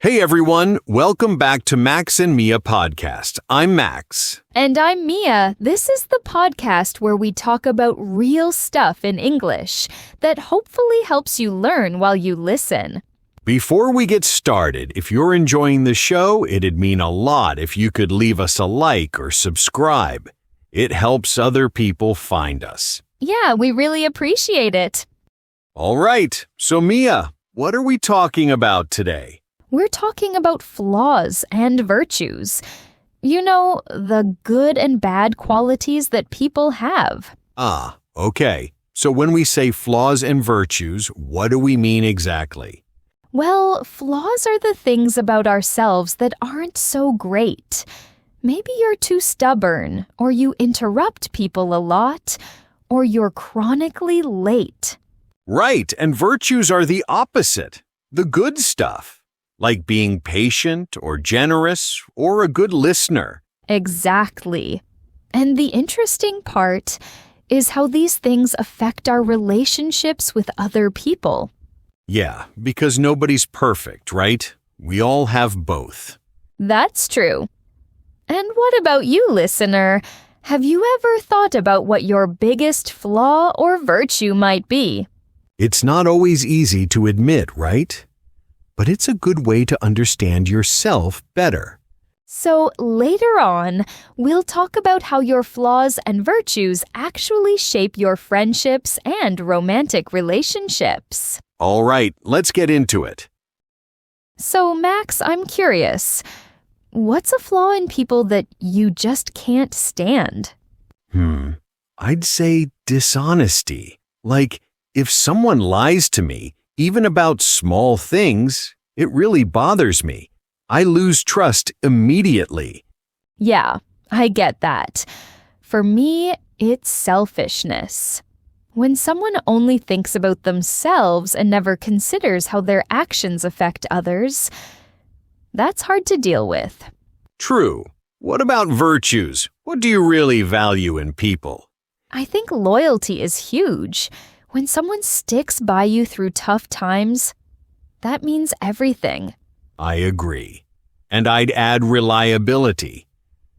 Hey everyone, welcome back to Max and Mia podcast. I'm Max. And I'm Mia. This is the podcast where we talk about real stuff in English that hopefully helps you learn while you listen. Before we get started, if you're enjoying the show, it'd mean a lot if you could leave us a like or subscribe. It helps other people find us. Yeah, we really appreciate it. All right, so Mia, what are we talking about today? We're talking about flaws and virtues. You know, the good and bad qualities that people have. Okay. So when we say flaws and virtues, what do we mean exactly? Well, flaws are the things about ourselves that aren't so great. Maybe you're too stubborn, or you interrupt people a lot, or you're chronically late. Right, and virtues are the opposite, the good stuff. Like being patient or generous or a good listener. Exactly. And the interesting part is how these things affect our relationships with other people. Yeah, because nobody's perfect, right? We all have both. That's true. And what about you, listener? Have you ever thought about what your biggest flaw or virtue might be? It's not always easy to admit, right? But it's a good way to understand yourself better. So later on, we'll talk about how your flaws and virtues actually shape your friendships and romantic relationships. All right, let's get into it. So Max, I'm curious. What's a flaw in people that you just can't stand? I'd say dishonesty. Like, if someone lies to me, even about small things, it really bothers me. I lose trust immediately. Yeah, I get that. For me, it's selfishness. When someone only thinks about themselves and never considers how their actions affect others, that's hard to deal with. True. What about virtues? What do you really value in people? I think loyalty is huge. When someone sticks by you through tough times, that means everything. I agree. And I'd add reliability.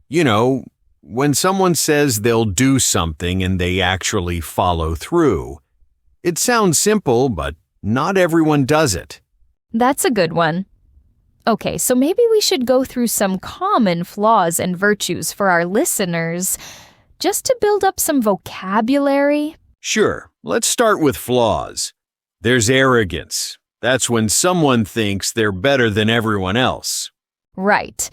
You know, when someone says they'll do something and they actually follow through. It sounds simple, but not everyone does it. That's a good one. Okay, so maybe we should go through some common flaws and virtues for our listeners, just to build up some vocabulary. Sure, let's start with flaws. There's arrogance. That's when someone thinks they're better than everyone else. Right.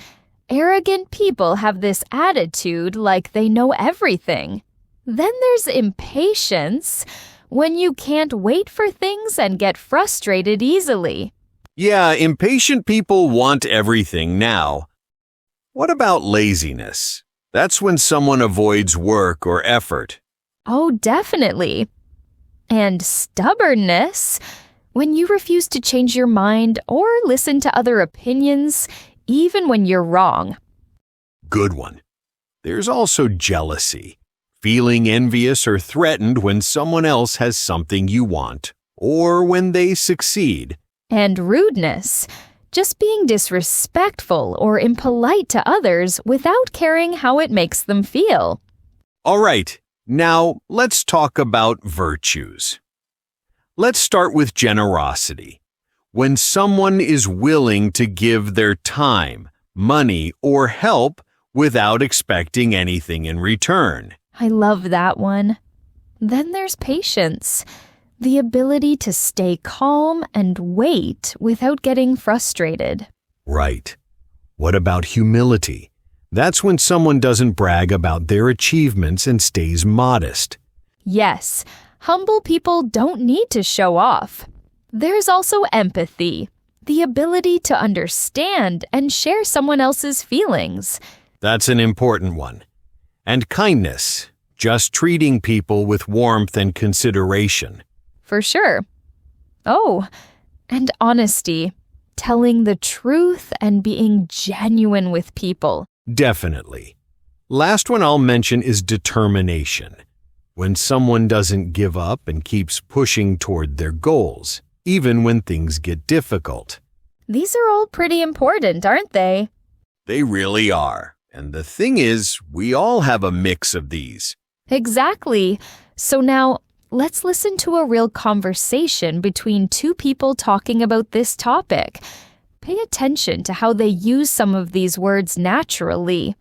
Arrogant people have this attitude like they know everything. Then there's impatience, when you can't wait for things and get frustrated easily. Yeah, impatient people want everything now. What about laziness? That's when someone avoids work or effort. Oh, definitely. And stubbornness, when you refuse to change your mind or listen to other opinions, even when you're wrong. Good one. There's also jealousy, feeling envious or threatened when someone else has something you want, or when they succeed. And rudeness, just being disrespectful or impolite to others without caring how it makes them feel. All right. Now, let's talk about virtues. Let's start with generosity. When someone is willing to give their time, money, or help without expecting anything in return. I love that one. Then there's patience, the ability to stay calm and wait without getting frustrated. Right. What about humility? That's when someone doesn't brag about their achievements and stays modest. Yes, humble people don't need to show off. There's also empathy, the ability to understand and share someone else's feelings. That's an important one. And kindness, just treating people with warmth and consideration. For sure. Oh, and honesty, telling the truth and being genuine with people. Definitely. Last one I'll mention is determination. When someone doesn't give up and keeps pushing toward their goals, even when things get difficult. These are all pretty important, aren't they? They really are. And the thing is, we all have a mix of these. Exactly. So now, let's listen to a real conversation between two people talking about this topic. Pay attention to how they use some of these words naturally.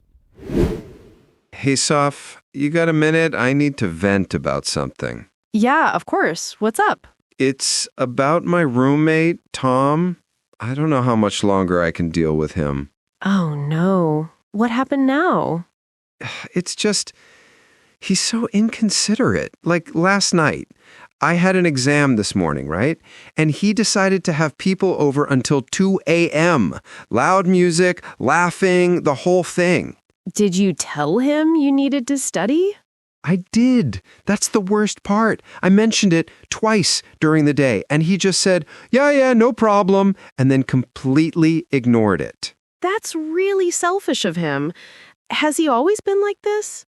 Hey, Soph, you got a minute? I need to vent about something. Yeah, of course. What's up? It's about my roommate, Tom. I don't know how much longer I can deal with him. Oh, no. What happened now? It's just, he's so inconsiderate. Like last night, I had an exam this morning, right? And he decided to have people over until 2 a.m. Loud music, laughing, the whole thing. Did you tell him you needed to study? I did. That's the worst part. I mentioned it twice during the day, and he just said, yeah, no problem, and then completely ignored it. That's really selfish of him. Has he always been like this?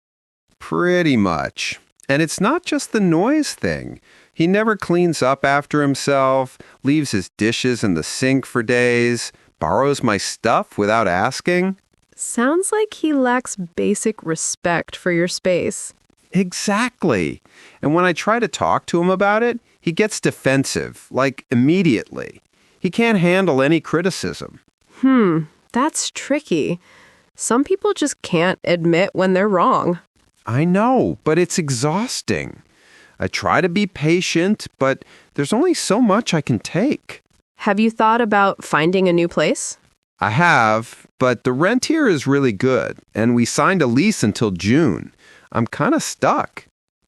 Pretty much. And it's not just the noise thing. He never cleans up after himself, leaves his dishes in the sink for days, borrows my stuff without asking. Sounds like he lacks basic respect for your space. Exactly. And when I try to talk to him about it, he gets defensive, like immediately. He can't handle any criticism. That's tricky. Some people just can't admit when they're wrong. I know, but it's exhausting. I try to be patient, but there's only so much I can take. Have you thought about finding a new place? I have, but the rent here is really good, and we signed a lease until June. I'm kind of stuck.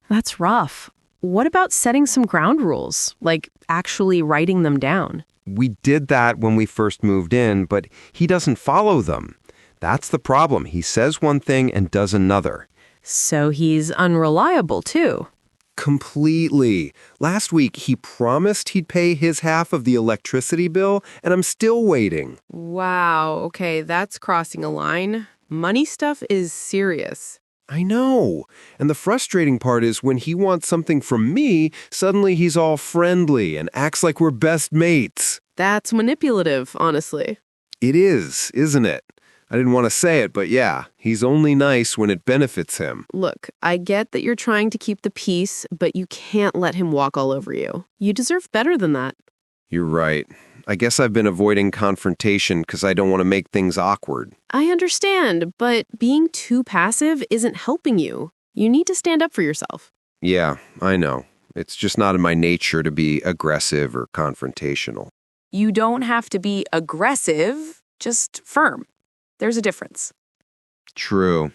That's rough. What about setting some ground rules, like actually writing them down? We did that when we first moved in, but he doesn't follow them. That's the problem. He says one thing and does another. So he's unreliable, too. Completely. Last week, he promised he'd pay his half of the electricity bill, and I'm still waiting. Wow, okay, that's crossing a line. Money stuff is serious. I know. And the frustrating part is when he wants something from me, suddenly he's all friendly and acts like we're best mates. That's manipulative, honestly. It is, isn't it? I didn't want to say it, but yeah, he's only nice when it benefits him. Look, I get that you're trying to keep the peace, but you can't let him walk all over you. You deserve better than that. You're right. I guess I've been avoiding confrontation because I don't want to make things awkward. I understand, but being too passive isn't helping you. You need to stand up for yourself. Yeah, I know. It's just not in my nature to be aggressive or confrontational. You don't have to be aggressive, just firm. There's a difference. True.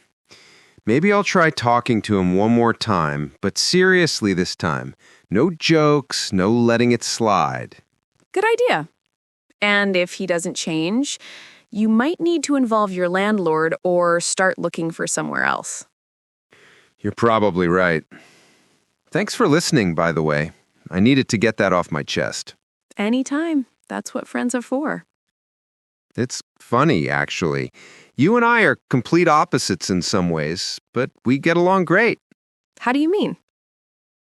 Maybe I'll try talking to him one more time, but seriously this time. No jokes, no letting it slide. Good idea. And if he doesn't change, you might need to involve your landlord or start looking for somewhere else. You're probably right. Thanks for listening, by the way. I needed to get that off my chest. Anytime. That's what friends are for. It's funny, actually. You and I are complete opposites in some ways, but we get along great. How do you mean?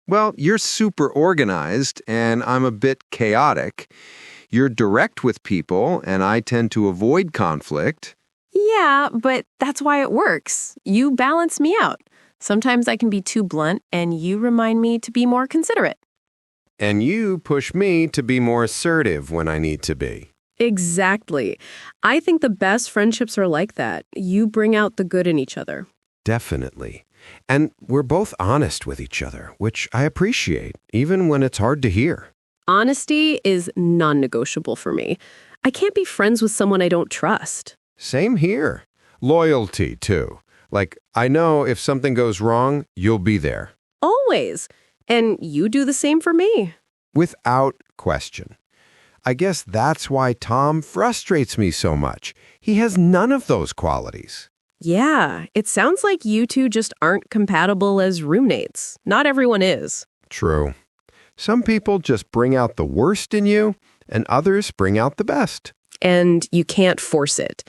Well, you're super organized, and I'm a bit chaotic. You're direct with people, and I tend to avoid conflict. Yeah, but that's why it works. You balance me out. Sometimes I can be too blunt, and you remind me to be more considerate. And you push me to be more assertive when I need to be. Exactly. I think the best friendships are like that. You bring out the good in each other. Definitely. And we're both honest with each other, which I appreciate, even when it's hard to hear. Honesty is non-negotiable for me. I can't be friends with someone I don't trust. Same here. Loyalty, too. Like, I know if something goes wrong, you'll be there. Always. And you do the same for me. Without question. I guess that's why Tom frustrates me so much. He has none of those qualities. Yeah, it sounds like you two just aren't compatible as roommates. Not everyone is. True. Some people just bring out the worst in you, and others bring out the best. And you can't force it.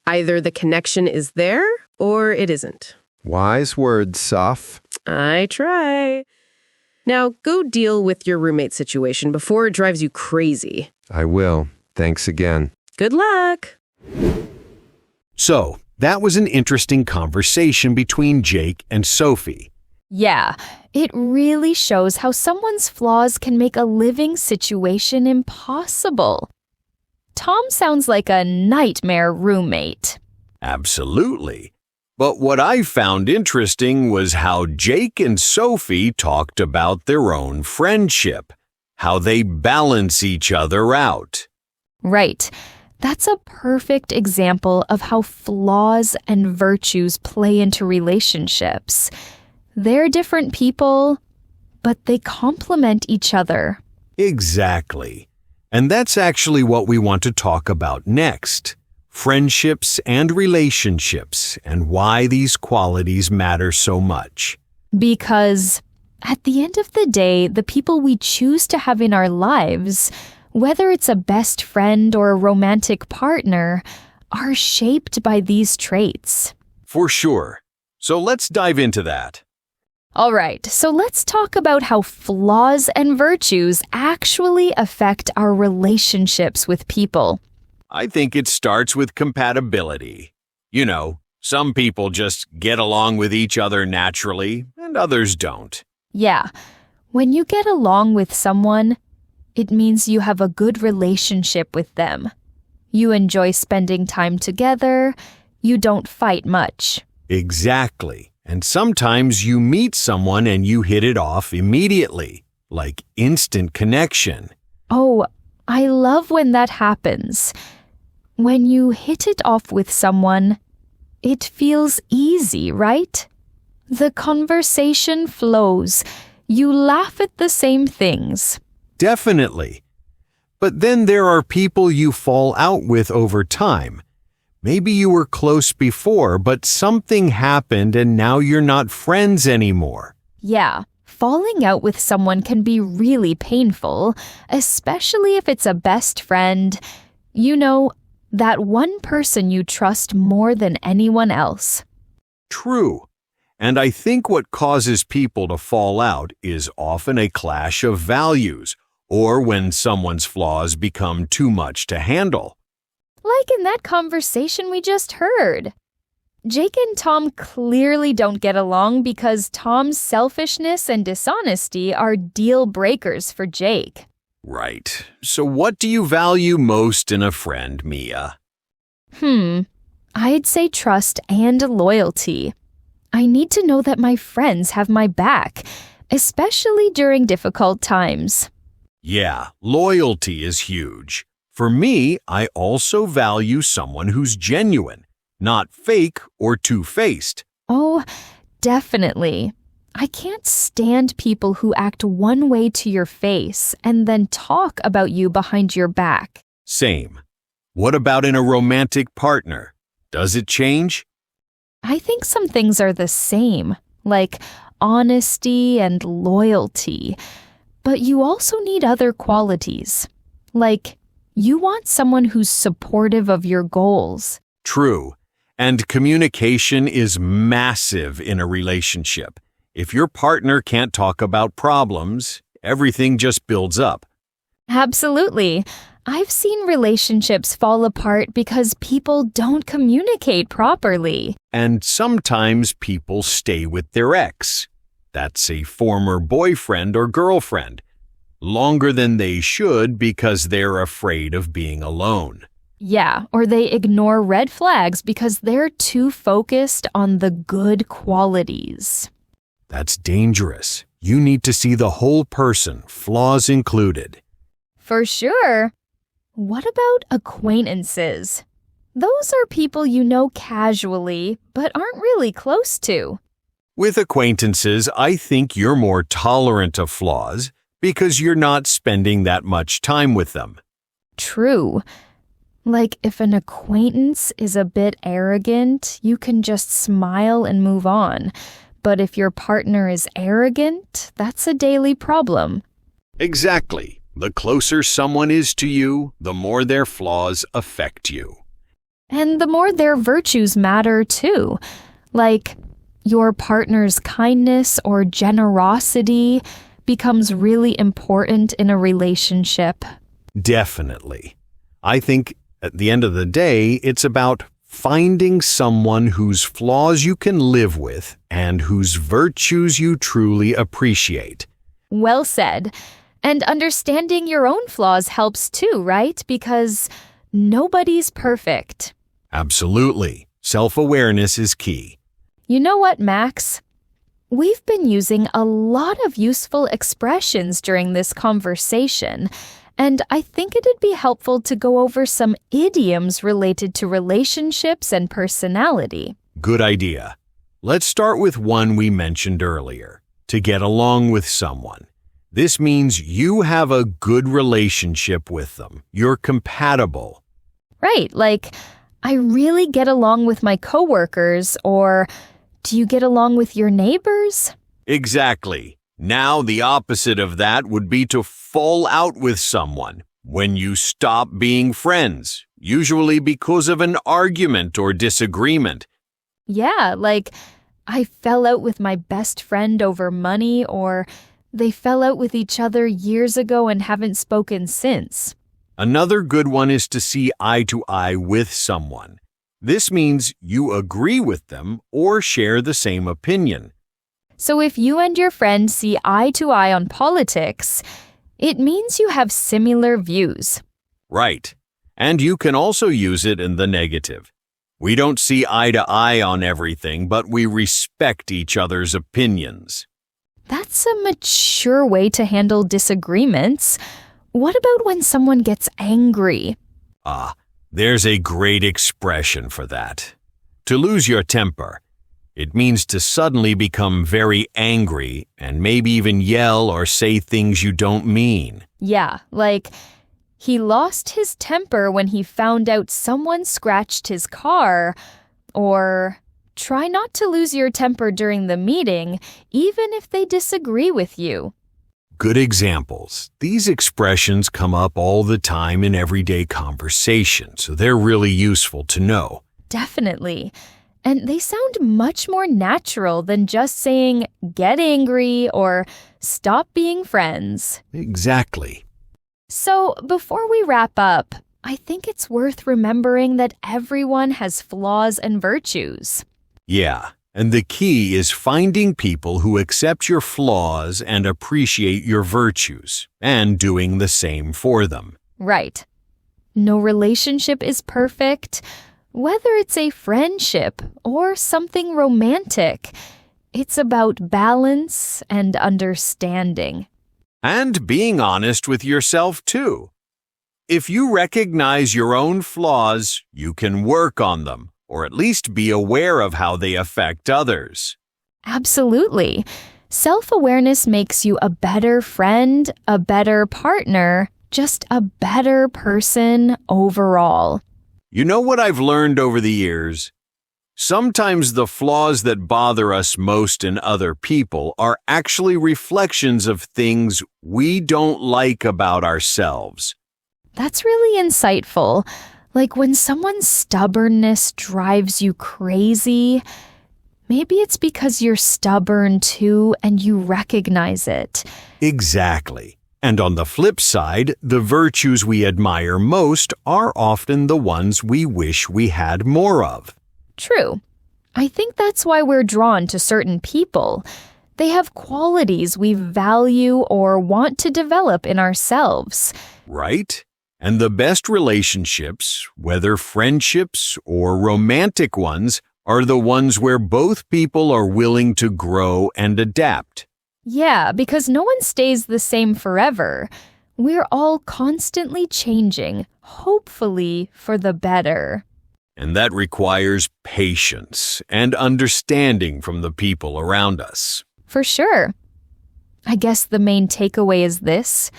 Either the connection is there, or it isn't. Wise words, Soph. I try. Now, go deal with your roommate situation before it drives you crazy. I will. Thanks again. Good luck. So, that was an interesting conversation between Jake and Sophie. Yeah, it really shows how someone's flaws can make a living situation impossible. Tom sounds like a nightmare roommate. Absolutely. But what I found interesting was how Jake and Sophie talked about their own friendship, how they balance each other out. Right. That's a perfect example of how flaws and virtues play into relationships. They're different people, but they complement each other. Exactly. And that's actually what we want to talk about next. Friendships and relationships, and why these qualities matter so much. Because at the end of the day, the people we choose to have in our lives, whether it's a best friend or a romantic partner, are shaped by these traits. For sure. So let's dive into that. All right, so let's talk about how flaws and virtues actually affect our relationships with people. I think it starts with compatibility. You know, some people just get along with each other naturally, and others don't. Yeah, when you get along with someone, it means you have a good relationship with them. You enjoy spending time together. You don't fight much. Exactly. And sometimes you meet someone and you hit it off immediately, like instant connection. Oh, I love when that happens. When you hit it off with someone, it feels easy, right? The conversation flows. You laugh at the same things. Definitely. But then there are people you fall out with over time. Maybe you were close before, but something happened and now you're not friends anymore. Yeah, falling out with someone can be really painful, especially if it's a best friend. You know, that one person you trust more than anyone else. True. And I think what causes people to fall out is often a clash of values, or when someone's flaws become too much to handle. Like in that conversation we just heard. Jake and Tom clearly don't get along because Tom's selfishness and dishonesty are deal breakers for Jake. Right. So what do you value most in a friend, Mia? I'd say trust and loyalty. I need to know that my friends have my back, especially during difficult times. Yeah, loyalty is huge. For me, I also value someone who's genuine, not fake or two-faced. Oh, definitely. I can't stand people who act one way to your face and then talk about you behind your back. Same. What about in a romantic partner? Does it change? I think some things are the same, like honesty and loyalty. But you also need other qualities, like you want someone who's supportive of your goals. True. And communication is massive in a relationship. If your partner can't talk about problems, everything just builds up. Absolutely. I've seen relationships fall apart because people don't communicate properly. And sometimes people stay with their ex. That's a former boyfriend or girlfriend. Longer than they should because they're afraid of being alone. Yeah, or they ignore red flags because they're too focused on the good qualities. That's dangerous. You need to see the whole person, flaws included. For sure. What about acquaintances? Those are people you know casually, but aren't really close to. With acquaintances, I think you're more tolerant of flaws because you're not spending that much time with them. True. Like if an acquaintance is a bit arrogant, you can just smile and move on. But if your partner is arrogant, that's a daily problem. Exactly. The closer someone is to you, the more their flaws affect you. And the more their virtues matter too. Like your partner's kindness or generosity becomes really important in a relationship. Definitely. I think At the end of the day, it's about finding someone whose flaws you can live with and whose virtues you truly appreciate. Well said. And understanding your own flaws helps too, right? Because nobody's perfect. Absolutely. Self-awareness is key. You know what, Max? We've been using a lot of useful expressions during this conversation, and I think it'd be helpful to go over some idioms related to relationships and personality. Good idea. Let's start with one we mentioned earlier, to get along with someone. This means you have a good relationship with them. You're compatible. Right, like, I really get along with my coworkers, or do you get along with your neighbors? Exactly. Now the opposite of that would be to fall out with someone when you stop being friends, usually because of an argument or disagreement. Yeah, like, I fell out with my best friend over money, or they fell out with each other years ago and haven't spoken since. Another good one is to see eye to eye with someone. This means you agree with them or share the same opinion. So if you and your friend see eye to eye on politics, it means you have similar views. Right. And you can also use it in the negative. We don't see eye to eye on everything, but we respect each other's opinions. That's a mature way to handle disagreements. What about when someone gets angry? There's a great expression for that. To lose your temper. It means to suddenly become very angry and maybe even yell or say things you don't mean. Yeah, like, he lost his temper when he found out someone scratched his car, or try not to lose your temper during the meeting, even if they disagree with you. Good examples. These expressions come up all the time in everyday conversation, so they're really useful to know. Definitely. And they sound much more natural than just saying, get angry or stop being friends. Exactly. So before we wrap up, I think it's worth remembering that everyone has flaws and virtues. Yeah, and the key is finding people who accept your flaws and appreciate your virtues, and doing the same for them. Right. No relationship is perfect. Whether it's a friendship or something romantic, it's about balance and understanding. And being honest with yourself, too. If you recognize your own flaws, you can work on them, or at least be aware of how they affect others. Absolutely. Self-awareness makes you a better friend, a better partner, just a better person overall. You know what I've learned over the years? Sometimes the flaws that bother us most in other people are actually reflections of things we don't like about ourselves. That's really insightful. Like when someone's stubbornness drives you crazy, maybe it's because you're stubborn too and you recognize it. Exactly. And on the flip side, the virtues we admire most are often the ones we wish we had more of. True. I think that's why we're drawn to certain people. They have qualities we value or want to develop in ourselves. Right? And the best relationships, whether friendships or romantic ones, are the ones where both people are willing to grow and adapt. Yeah, because no one stays the same forever. We're all constantly changing, hopefully for the better. And that requires patience and understanding from the people around us. For sure. I guess the main takeaway is this.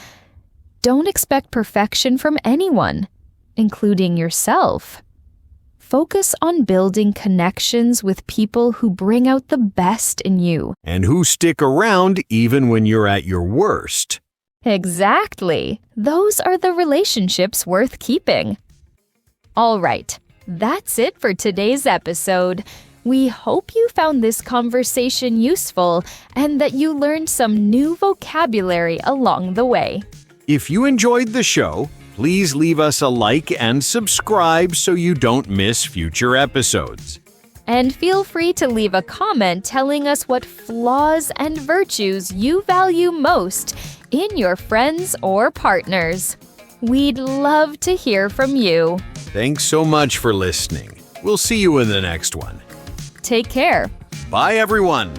Don't expect perfection from anyone, including yourself. Focus on building connections with people who bring out the best in you. And who stick around even when you're at your worst. Exactly. Those are the relationships worth keeping. All right. That's it for today's episode. We hope you found this conversation useful and that you learned some new vocabulary along the way. If you enjoyed the show, Please leave us a like and subscribe so you don't miss future episodes. And feel free to leave a comment telling us what flaws and virtues you value most in your friends or partners. We'd love to hear from you. Thanks so much for listening. We'll see you in the next one. Take care. Bye, everyone.